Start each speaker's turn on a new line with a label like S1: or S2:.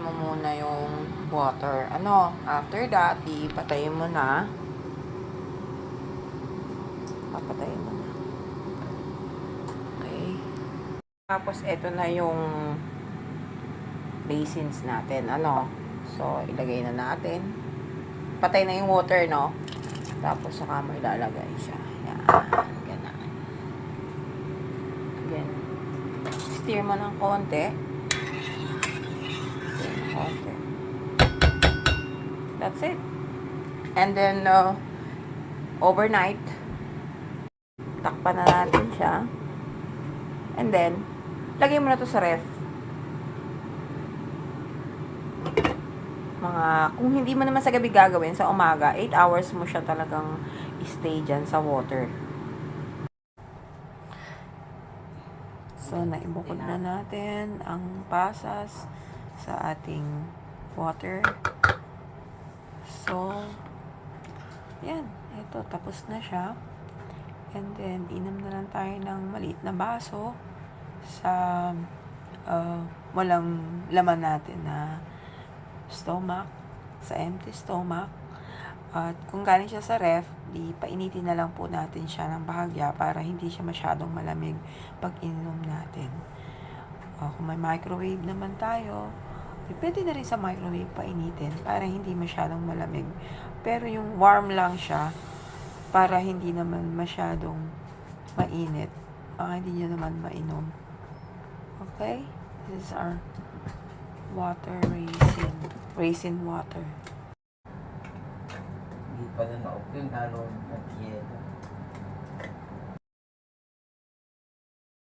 S1: mo muna yung water. After that, ipatayin mo na. Papatayin mo na. Okay. Tapos, ito na yung basins natin. So, ilagay na natin. Patay na yung water, no? Tapos, saka mo ilalagay siya. Yan. Ganun. Again. Stir mo ng konti. Okay. That's it. And then, overnight, takpan na natin siya. And then, lagay mo na to sa ref. Kung hindi mo naman sa gabi gagawin, sa umaga, 8 hours mo siya talagang stay dyan sa water. So, naibukod na natin ang pasas sa ating water. So, yan. Ito, tapos na siya. And then, inom na lang tayo ng maliit na baso sa walang laman natin na stomach, sa empty stomach. At kung galing siya sa ref, painitin na lang po natin siya ng bahagya para hindi siya masyadong malamig pag ininom natin. Kung may microwave naman tayo, pwede na rin sa microwave painitin para hindi masyadong malamig. Pero yung warm lang siya para hindi naman masyadong mainit. Hindi nyo naman mainom. Okay? This is our water raisin water.
S2: Hindi pa na na-open, lalo nag-yelo.